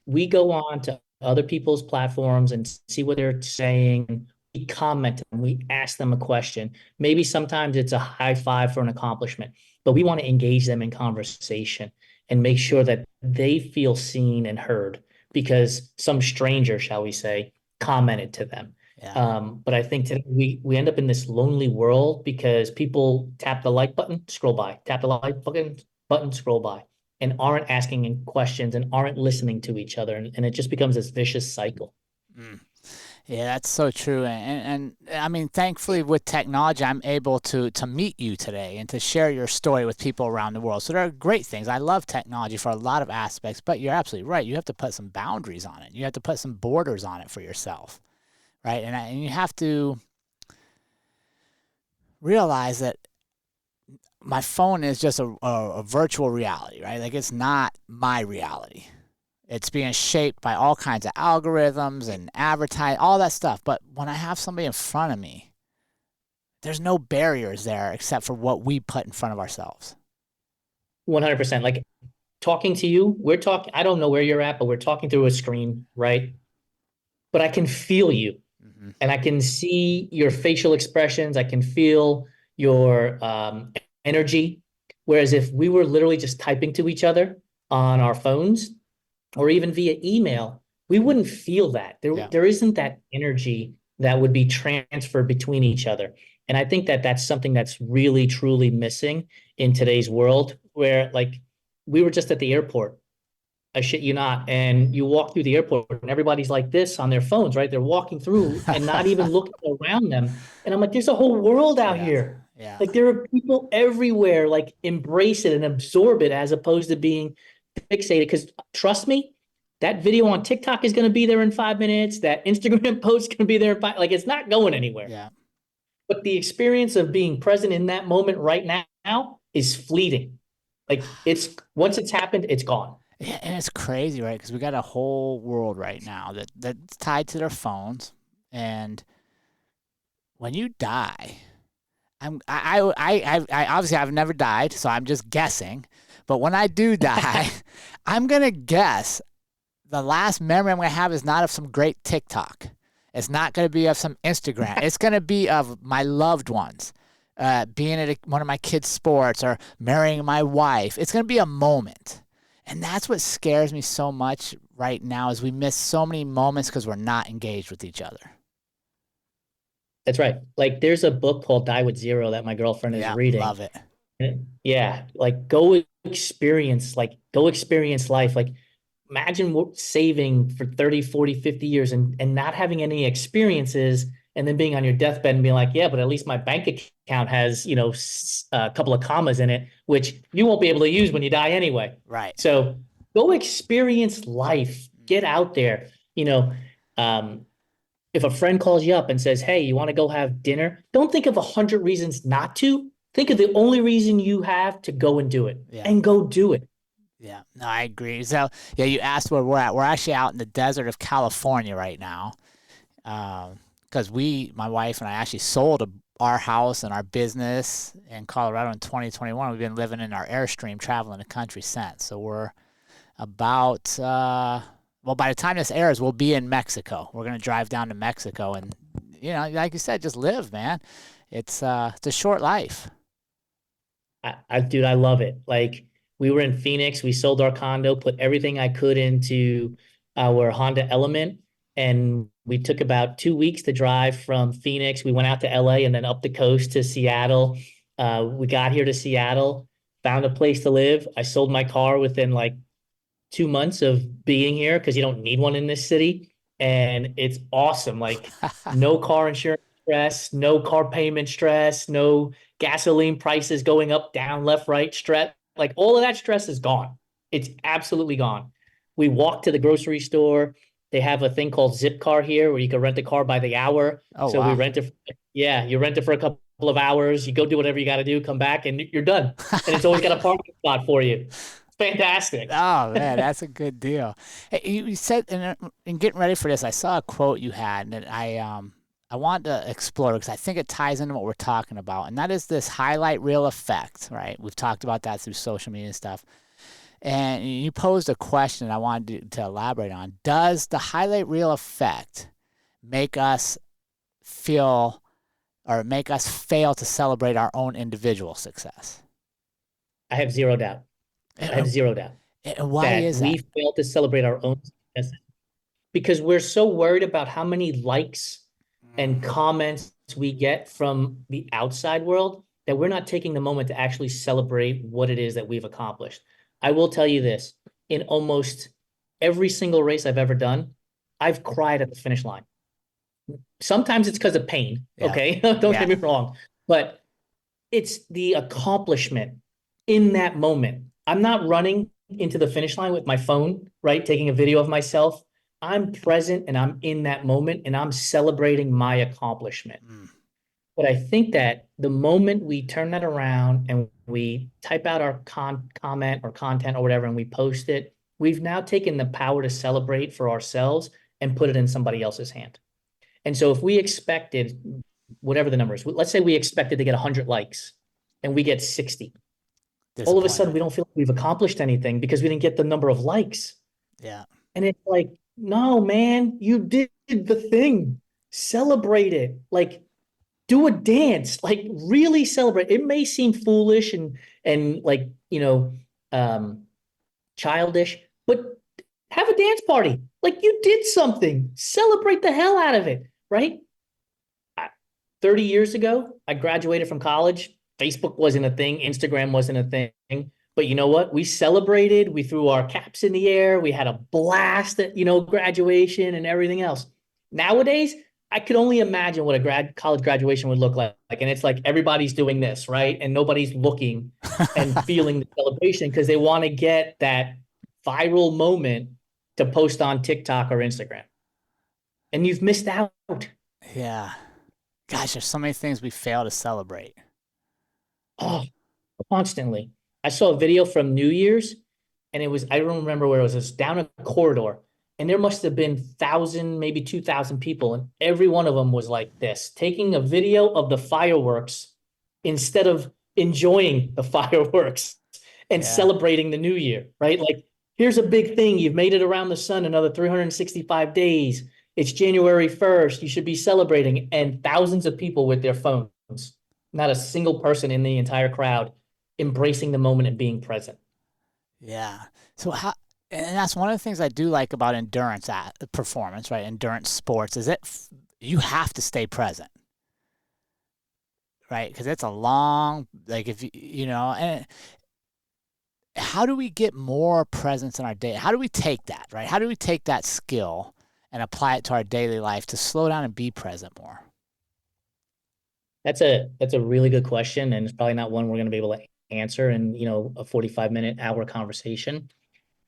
We go on to other people's platforms and see what they're saying. We comment and we ask them a question. Maybe sometimes it's a high five for an accomplishment, but we want to engage them in conversation and make sure that they feel seen and heard because some stranger, shall we say, commented to them. Yeah. But I think today we end up in this lonely world because people tap the like button, scroll by, tap the like button, scroll by, and aren't asking questions and aren't listening to each other. And it just becomes this vicious cycle. Yeah, that's so true. And I mean, thankfully with technology, I'm able to meet you today and to share your story with people around the world. So there are great things. I love technology for a lot of aspects, but you're absolutely right. You have to put some boundaries on it. You have to put some borders on it for yourself, right? And you have to realize that my phone is just a virtual reality, right? Like, it's not my reality. It's being shaped by all kinds of algorithms and advertise, all that stuff. But when I have somebody in front of me, there's no barriers there except for what we put in front of ourselves. 100%. Like, talking to you, we're talking, I don't know where you're at, but we're talking through a screen, right? But I can feel you. And I can see your facial expressions. I can feel your energy. Whereas if we were literally just typing to each other on our phones or even via email, we wouldn't feel that. There isn't that energy that would be transferred between each other. And I think that that's something that's really, truly missing in today's world where, like, we were just at the airport. I shit you not. And you walk through the airport and everybody's like this on their phones, right? They're walking through and not even looking around them. And I'm like, there's a whole world out here. Yeah. Like, there are people everywhere. Like, embrace it and absorb it as opposed to being fixated. Because trust me, that video on TikTok is going to be there in 5 minutes. That Instagram post is going to be there in 5. Like, it's not going anywhere. Yeah. But the experience of being present in that moment right now is fleeting. Like, once it's happened, it's gone. Yeah, and it's crazy, right? Because we got a whole world right now that's tied to their phones, and when you die, I obviously I've never died, so I'm just guessing. But when I do die, I'm gonna guess the last memory I'm gonna have is not of some great TikTok. It's not gonna be of some Instagram. It's gonna be of my loved ones, being at one of my kids' sports or marrying my wife. It's gonna be a moment. And that's what scares me so much right now is we miss so many moments because we're not engaged with each other. That's right. Like, there's a book called Die with Zero that my girlfriend is reading. Love it. Yeah. Like, go experience life. Like, imagine saving for 30, 40, 50 years and not having any experiences and then being on your deathbed and being like, yeah, but at least my bank account has, a couple of commas in it, which you won't be able to use when you die anyway. Right. So go experience life. Get out there. If a friend calls you up and says, hey, you want to go have dinner? Don't think of 100 reasons not to. Think of the only reason you have to go and do it and go do it. Yeah, no, I agree. So, yeah, you asked where we're at. We're actually out in the desert of California right now. Because my wife and I actually sold our house and our business in Colorado in 2021. We've been living in our Airstream, traveling the country since. So we're about, well, by the time this airs, we'll be in Mexico. We're going to drive down to Mexico and, you know, like you said, just live, man. It's a short life. Dude, I love it. Like, we were in Phoenix, we sold our condo, put everything I could into our Honda Element, and we took about 2 weeks to drive from Phoenix. We went out to LA and then up the coast to Seattle. We got here to Seattle, found a place to live. I sold my car within like 2 months of being here because you don't need one in this city. And it's awesome. Like, no car insurance stress, no car payment stress, no gasoline prices going up, down, left, right stress. Like, all of that stress is gone. It's absolutely gone. We walk to the grocery store. They have a thing called Zipcar here where you can rent a car by the hour. Oh, So wow. we rent it. Yeah, you rent it for a couple of hours. You go do whatever you got to do, come back, and you're done. And it's always got a parking spot for you. It's fantastic. Oh, man, that's a good deal. Hey, you said, in getting ready for this, I saw a quote you had, and I wanted to explore because I think it ties into what we're talking about, and that is this highlight reel effect, right? We've talked about that through social media and stuff. And you posed a question I wanted to elaborate on. Does the highlight reel effect make us feel or make us fail to celebrate our own individual success? I have zero doubt. I have zero doubt And why that is we that? fail to celebrate our own successes because we're so worried about how many likes and comments we get from the outside world that we're not taking the moment to actually celebrate what it is that we've accomplished. I will tell you this, in almost every single race I've ever done, I've cried at the finish line. Sometimes it's because of pain, okay? Don't get me wrong. But it's the accomplishment in that moment. I'm not running into the finish line with my phone, right? Taking a video of myself. I'm present and I'm in that moment and I'm celebrating my accomplishment. But I think that the moment we turn that around and we type out our comment or content or whatever and we post it, we've now taken the power to celebrate for ourselves and put it in somebody else's hand. And so if we expected, whatever the number is, let's say we expected to get 100 likes and we get 60. All of a sudden, we don't feel like we've accomplished anything because we didn't get the number of likes. Yeah. And it's like, no, man, you did the thing. Celebrate it. Like, do a dance. Like, really celebrate. It may seem foolish and like, childish, but have a dance party. Like, you did something. Celebrate the hell out of it, right? 30 years ago, I graduated from college. Facebook wasn't a thing. Instagram wasn't a thing. But you know what? We celebrated. We threw our caps in the air. We had a blast at, graduation and everything else. Nowadays, I could only imagine what a college graduation would look like. And it's like everybody's doing this, right? And nobody's looking and feeling the celebration because they want to get that viral moment to post on TikTok or Instagram. And you've missed out. Yeah. Gosh, there's so many things we fail to celebrate. Oh, constantly. I saw a video from New Year's and I don't remember where it was down a corridor. And there must have been 1,000, maybe 2,000 people. And every one of them was like this, taking a video of the fireworks instead of enjoying the fireworks and celebrating the new year, right? Like, here's a big thing. You've made it around the sun another 365 days. It's January 1st. You should be celebrating. And thousands of people with their phones, not a single person in the entire crowd embracing the moment and being present. Yeah. So and that's one of the things I do like about endurance performance, right? Endurance sports is you have to stay present, right? Because it's a long, like if and how do we get more presence in our day? How do we take that, right? How do we take that skill and apply it to our daily life to slow down and be present more? That's a really good question, and it's probably not one we're going to be able to answer in a 45-minute hour conversation.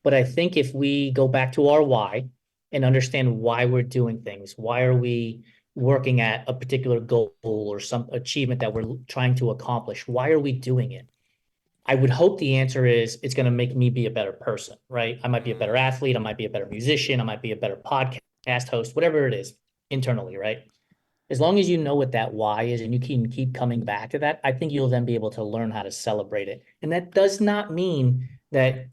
But I think if we go back to our why and understand why we're doing things, why are we working at a particular goal or some achievement that we're trying to accomplish, why are we doing it? I would hope the answer is it's going to make me be a better person, right? I might be a better athlete. I might be a better musician. I might be a better podcast host, whatever it is internally, right? As long as you know what that why is and you can keep coming back to that, I think you'll then be able to learn how to celebrate it. And that does not mean that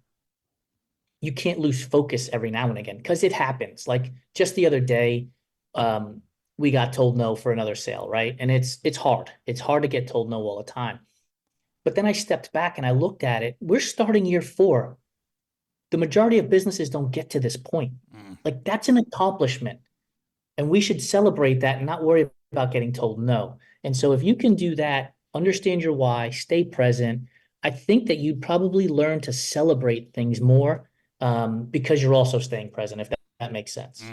you can't lose focus every now and again, because it happens. Like just the other day, we got told no for another sale, right? And it's hard. It's hard to get told no all the time. But then I stepped back and I looked at it. We're starting year 4. The majority of businesses don't get to this point. Like that's an accomplishment. And we should celebrate that and not worry about getting told no. And so if you can do that, understand your why, stay present, I think that you'd probably learn to celebrate things more, because you're also staying present, if that makes sense.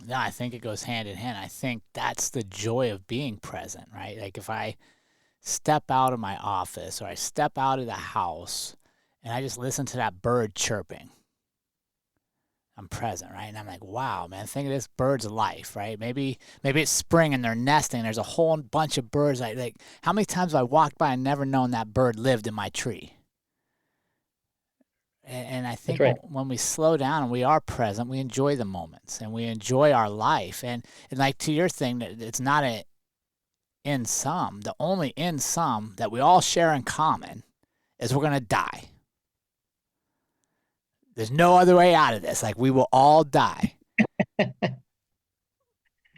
Yeah, I think it goes hand in hand. I think that's the joy of being present, right? Like if I step out of my office or I step out of the house and I just listen to that bird chirping, I'm present, right? And I'm like, wow, man, think of this bird's life, right? Maybe it's spring and they're nesting. There's a whole bunch of birds. Like how many times have I walked by and never known that bird lived in my tree? And I think Right. when we slow down and we are present, we enjoy the moments and we enjoy our life. And like to your thing, it's not a in sum. The only in sum that we all share in common is we're going to die. There's no other way out of this. Like we will all die.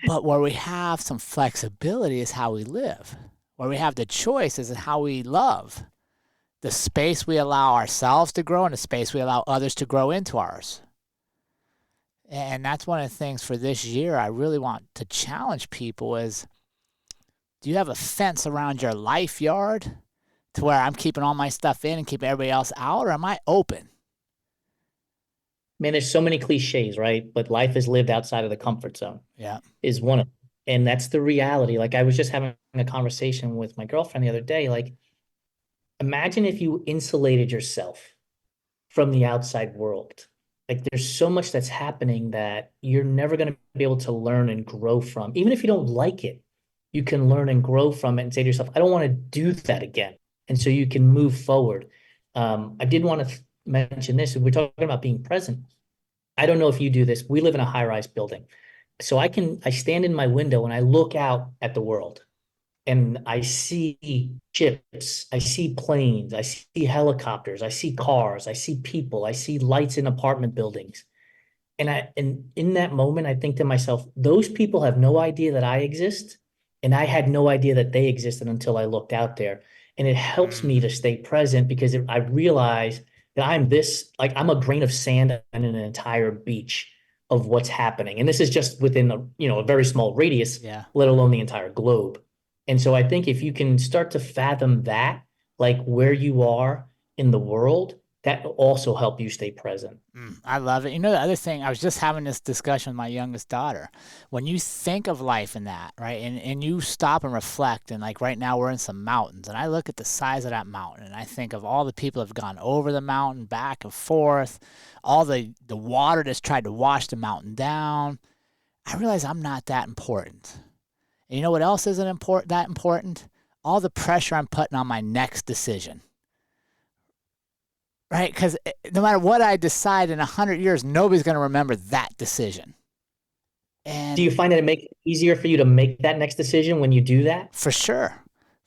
But where we have some flexibility is how we live. Where we have the choice is how we love. The space we allow ourselves to grow and the space we allow others to grow into ours. And that's one of the things for this year I really want to challenge people is, do you have a fence around your life yard to where I'm keeping all my stuff in and keeping everybody else out, or am I open? Man, there's so many cliches, right? But life is lived outside of the comfort zone. Yeah. Is one of them. And that's the reality. Like I was just having a conversation with my girlfriend the other day. Like, imagine if you insulated yourself from the outside world. Like there's so much that's happening that you're never going to be able to learn and grow from. Even if you don't like it, you can learn and grow from it and say to yourself, I don't want to do that again. And so you can move forward. I did want to mention this. We're talking about being present. I don't know if you do this. We live in a high-rise building. So I stand in my window and I look out at the world and I see ships, I see planes, I see helicopters, I see cars, I see people, I see lights in apartment buildings. And in that moment, I think to myself, those people have no idea that I exist. And I had no idea that they existed until I looked out there. And it helps me to stay present because I realize that I'm a grain of sand on an entire beach of what's happening. And this is just within a very small radius, let alone the entire globe. And so I think if you can start to fathom that, like where you are in the world, that will also help you stay present. I love it. You know, the other thing, I was just having this discussion with my youngest daughter. When you think of life in that, right, and you stop and reflect, and like right now we're in some mountains, and I look at the size of that mountain, and I think of all the people that have gone over the mountain, back and forth, all the water that's tried to wash the mountain down. I realize I'm not that important. And you know what else isn't that important? All the pressure I'm putting on my next decision. Right? Because no matter what I decide in 100 years, nobody's going to remember that decision. And do you find that it makes it easier for you to make that next decision when you do that? For sure.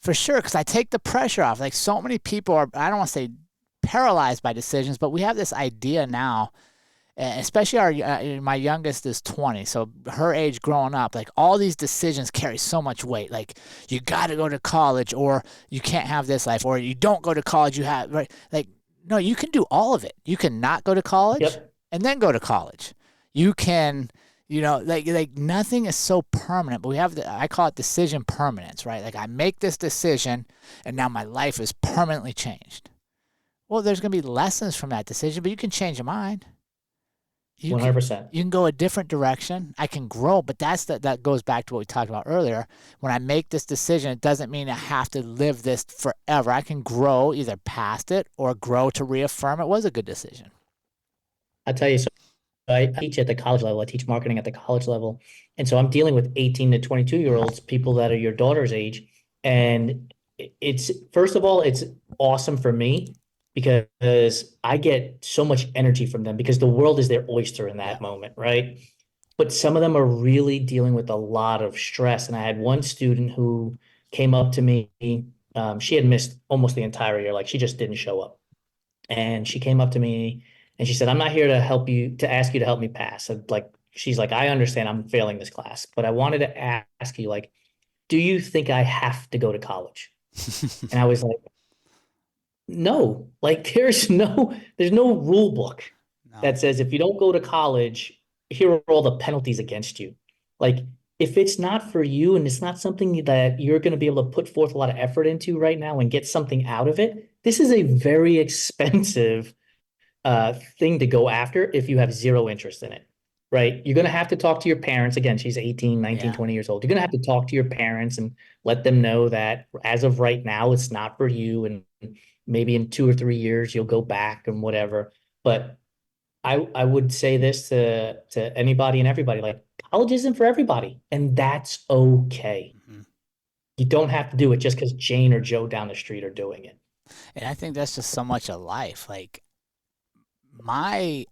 For sure. Because I take the pressure off. Like so many people are, I don't want to say paralyzed by decisions, but we have this idea now, especially my youngest is 20. So her age growing up, like all these decisions carry so much weight. Like you got to go to college or you can't have this life, or you don't go to college, you have, right? Like, no, you can do all of it. You can not go to college and then go to college. You can, like nothing is so permanent, but we have I call it decision permanence, right? Like I make this decision and now my life is permanently changed. Well, there's going to be lessons from that decision, but you can change your mind. 100%. You can go a different direction. I can grow, but that goes back to what we talked about earlier. When I make this decision, it doesn't mean I have to live this forever. I can grow either past it or grow to reaffirm it was a good decision. I'll tell you, so I teach at the college level. I teach marketing at the college level. And so I'm dealing with 18 to 22-year-olds, people that are your daughter's age. And first of all, it's awesome for me because I get so much energy from them because the world is their oyster in that moment, right? but some of them are really dealing with a lot of stress. And I had one student who came up to me. She had missed almost the entire year. Like she just didn't show up. And she came up to me and she said, I'm not here to help you, to ask you to help me pass. She's like, I understand I'm failing this class, but I wanted to ask you, like, do you think I have to go to college? And I was like, no, like there's no rule book No. that says if you don't go to college, here are all the penalties against you. Like if it's not for you and it's not something that you're going to be able to put forth a lot of effort into right now and get something out of it, this is a very expensive thing to go after if you have zero interest in it, right? You're going to have to talk to your parents. Again, she's 18, 19, 20 years old. You're going to have to talk to your parents and let them know that as of right now, it's not for you. And maybe in 2 or 3 years, you'll go back and whatever. But I would say this to anybody and everybody, like college isn't for everybody, and that's okay. Mm-hmm. You don't have to do it just because Jane or Joe down the street are doing it. And I think that's just so much of life. Like my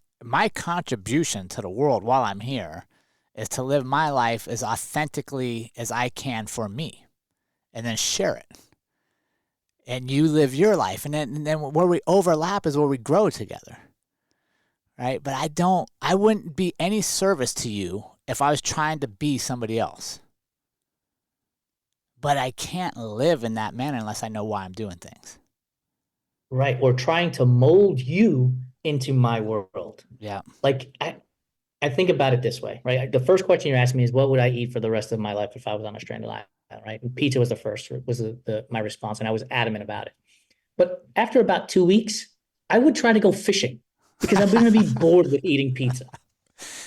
contribution to the world while I'm here is to live my life as authentically as I can for me and then share it. And you live your life. And then where we overlap is where we grow together. Right? But I wouldn't be any service to you if I was trying to be somebody else. But I can't live in that manner unless I know why I'm doing things. Right. Or trying to mold you into my world. Yeah. Like I think about it this way, right? The first question you asked me is, what would I eat for the rest of my life if I was on a stranded island, right? And pizza was my response, and I was adamant about it. But after about 2 weeks, I would try to go fishing because I'm going to be bored with eating pizza,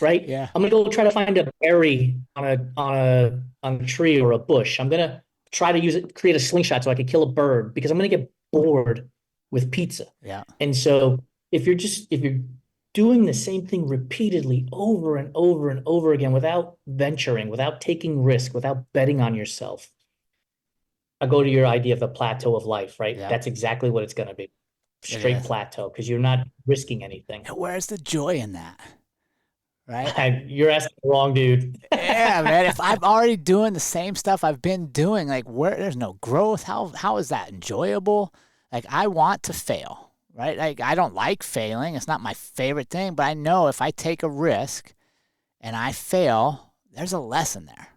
right? Yeah. I'm going to go try to find a berry on a tree or a bush. I'm going to try to create a slingshot so I could kill a bird because I'm going to get bored with pizza. Yeah. And so if you're doing the same thing repeatedly over and over and over again without venturing, without taking risk, without betting on yourself, I go to your idea of the plateau of life, right? Yeah. That's exactly what it's going to be. Straight plateau, because you're not risking anything. And where's the joy in that? Right? You're asking the wrong dude. Yeah, man. If I'm already doing the same stuff I've been doing, like there's no growth, how is that enjoyable? Like I want to fail, right? Like I don't like failing. It's not my favorite thing, but I know if I take a risk and I fail, there's a lesson there.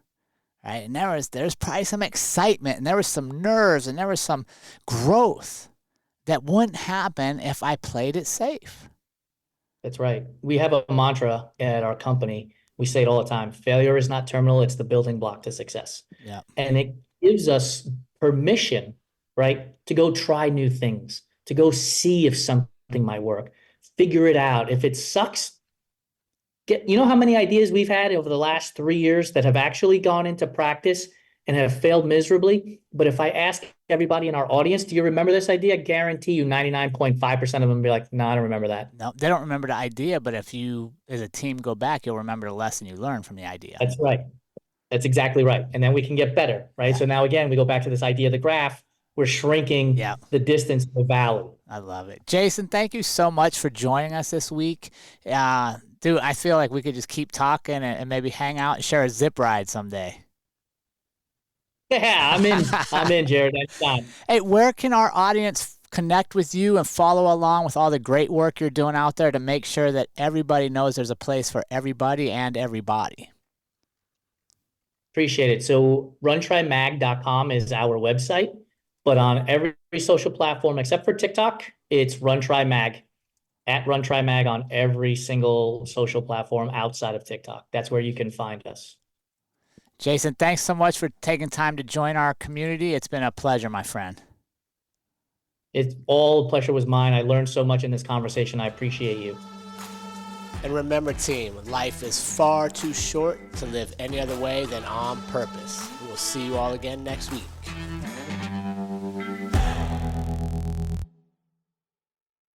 Right? And there's probably some excitement and there was some nerves and there was some growth that wouldn't happen if I played it safe. That's right. We have a mantra at our company. We say it all the time. Failure is not terminal. It's the building block to success. Yeah. And it gives us permission, right, to go try new things, to go see if something might work, figure it out. If it sucks, you know how many ideas we've had over the last 3 years that have actually gone into practice and have failed miserably? But if I ask everybody in our audience, do you remember this idea? I guarantee you 99.5% of them will be like, no, I don't remember that. No, they don't remember the idea, but if you, as a team, go back, you'll remember the lesson you learned from the idea. That's right. That's exactly right. And then we can get better, right? Yeah. So now, again, we go back to this idea of the graph. We're shrinking the distance to the valley. I love it. Jason, thank you so much for joining us this week. Dude, I feel like we could just keep talking and maybe hang out and share a zip ride someday. Yeah, I'm in, Jerrod. That's fine. Hey, where can our audience connect with you and follow along with all the great work you're doing out there to make sure that everybody knows there's a place for everybody and everybody? Appreciate it. So runtrymag.com is our website, but on every social platform except for TikTok, it's runtrymag, at runtrymag on every single social platform outside of TikTok. That's where you can find us. Jason, thanks so much for taking time to join our community. It's been a pleasure, my friend. All the pleasure was mine. I learned so much in this conversation. I appreciate you. And remember, team, life is far too short to live any other way than on purpose. We will see you all again next week.